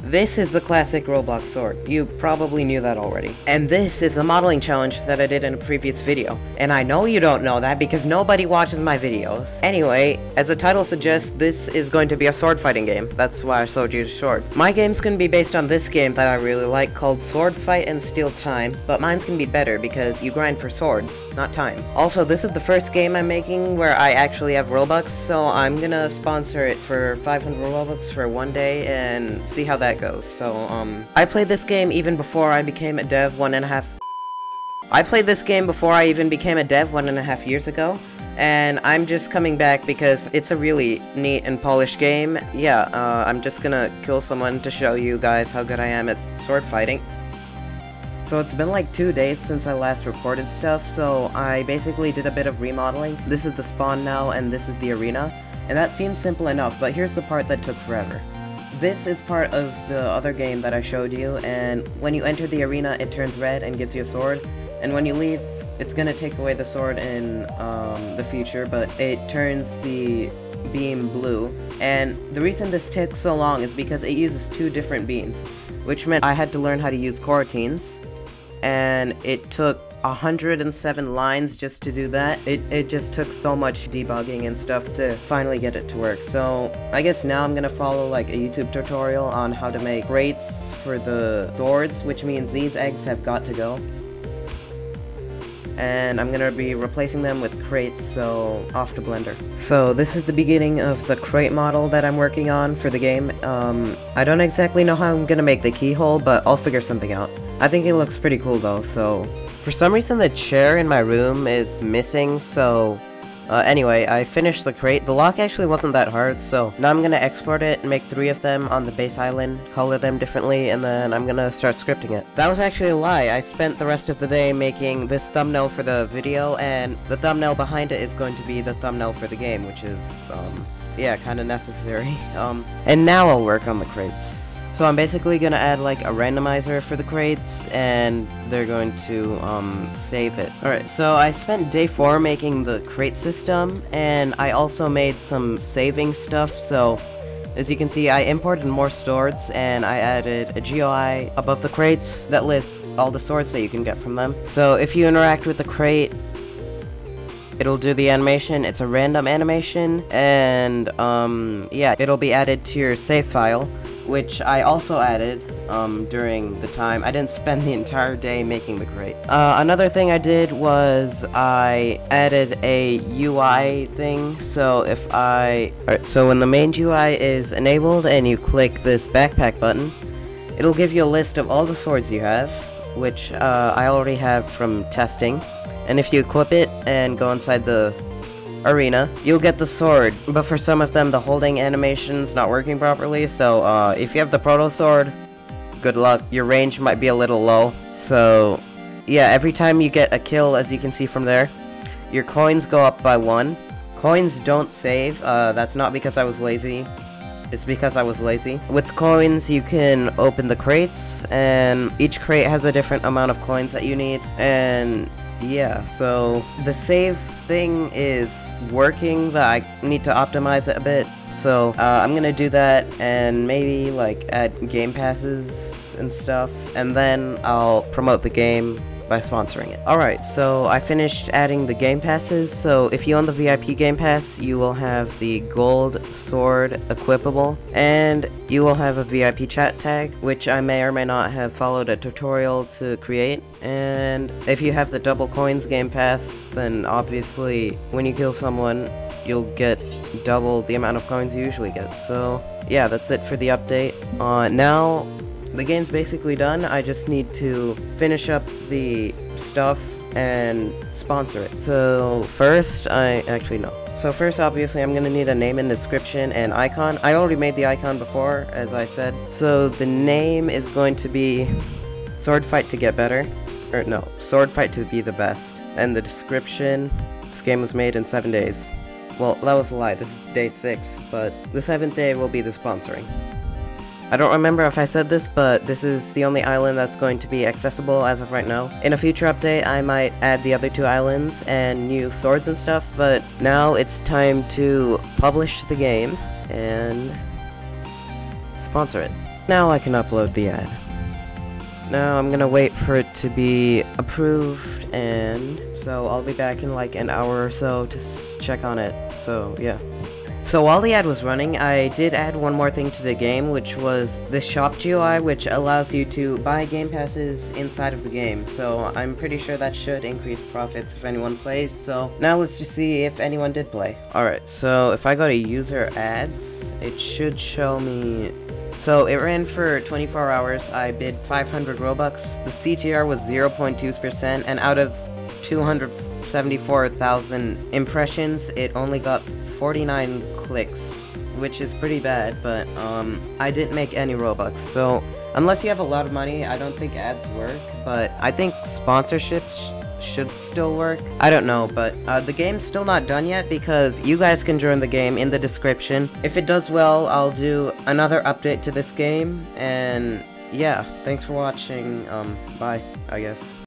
This is the classic Roblox sword. You probably knew that already. And this is the modeling challenge that I did in a previous video. And I know you don't know that because nobody watches my videos. Anyway, as the title suggests, this is going to be a sword fighting game. That's why I showed you the sword. My game's gonna be based on this game that I really like called Sword Fight and Steal Time, but mine's gonna be better because you grind for swords, not time. Also, this is the first game I'm making where I actually have Robux, so I'm gonna sponsor it for 500 Robux for one day and see how that goes. So, I played this game even before I became a dev I played this game before I even became a dev 1.5 years ago, and I'm just coming back because it's a really neat and polished game. Yeah, I'm just gonna kill someone to show you guys how good I am at sword fighting. So it's been like 2 days since I last recorded stuff, so I basically did a bit of remodeling. This is the spawn now, and this is the arena, and that seems simple enough, but here's the part that took forever. This is part of the other game that I showed you, and when you enter the arena, it turns red and gives you a sword, and when you leave, it's gonna take away the sword in the future, but it turns the beam blue. And the reason this took so long is because it uses 2 different beams, which meant I had to learn how to use coroutines, and it took 107 lines just to do that. It just took so much debugging and stuff to finally get it to work. So I guess now I'm gonna follow like a YouTube tutorial on how to make crates for the swords, which means these eggs have got to go. And I'm gonna be replacing them with crates, so off to Blender. So this is the beginning of the crate model that I'm working on for the game. I don't exactly know how I'm gonna make the keyhole, but I'll figure something out. I think it looks pretty cool though, so... For some reason the chair in my room is missing, so... anyway, I finished the crate. The lock actually wasn't that hard, so now I'm gonna export it and make 3 of them on the base island, color them differently, and then I'm gonna start scripting it. That was actually a lie. I spent the rest of the day making this thumbnail for the video, and the thumbnail behind it is going to be the thumbnail for the game, which is, yeah, kinda necessary. And now I'll work on the crates. So I'm basically gonna add like a randomizer for the crates, and they're going to save it. Alright, so I spent day 4 making the crate system, and I also made some saving stuff. So as you can see, I imported more swords, and I added a GUI above the crates that lists all the swords that you can get from them. So if you interact with the crate, it'll do the animation. It's a random animation, and yeah, it'll be added to your save file, which I also added during the time. I didn't spend the entire day making the crate. Another thing I did was I added a UI thing. So if alright, so when the main UI is enabled and you click this backpack button, it'll give you a list of all the swords you have, which I already have from testing. And if you equip it and go inside the arena, you'll get the sword, but for some of them the holding animation's not working properly, so if you have the proto sword, good luck. Your range might be a little low. So yeah, every time you get a kill, as you can see from there, your coins go up by 1. Coins don't save. That's not because I was lazy, it's because I was lazy. With coins you can open the crates, and each crate has a different amount of coins that you need, and yeah, so the save thing is working, but I need to optimize it a bit. So I'm gonna do that and maybe like add game passes and stuff, and then I'll promote the game by sponsoring it. Alright, so I finished adding the game passes. So if you own the VIP game pass, you will have the gold sword equipable, and you will have a VIP chat tag, which I may or may not have followed a tutorial to create. And if you have the double coins game pass, then obviously when you kill someone, you'll get double the amount of coins you usually get. So yeah, that's it for the update. Now the game's basically done. I just need to finish up the stuff and sponsor it. So first, So first, obviously, I'm gonna need a name and description and icon. I already made the icon before, as I said. So the name is going to be Sword Fight to get better. Or no, Sword Fight to be the best. And the description, this game was made in 7 days. Well, that was a lie, this is day 6, but the 7th day will be the sponsoring. I don't remember if I said this, but this is the only island that's going to be accessible as of right now. In a future update, I might add the other 2 islands and new swords and stuff, but now it's time to publish the game and sponsor it. now I can upload the ad. Now I'm gonna wait for it to be approved, and so I'll be back in like an hour or so to check on it, so yeah. So while the ad was running, I did add one more thing to the game, which was the shop GUI, which allows you to buy game passes inside of the game. So I'm pretty sure that should increase profits if anyone plays. So now let's just see if anyone did play. Alright, so if I go to user ads, it should show me. So it ran for 24 hours. I bid 500 Robux. The CTR was 0.2%, and out of 274,000 impressions, it only got 49 clicks, which is pretty bad, but I didn't make any Robux. So unless you have a lot of money, I don't think ads work, but I think sponsorships should still work. I don't know, but the game's still not done yet because you guys can join the game in the description. If it does well, I'll do another update to this game, and yeah, thanks for watching. Bye, I guess.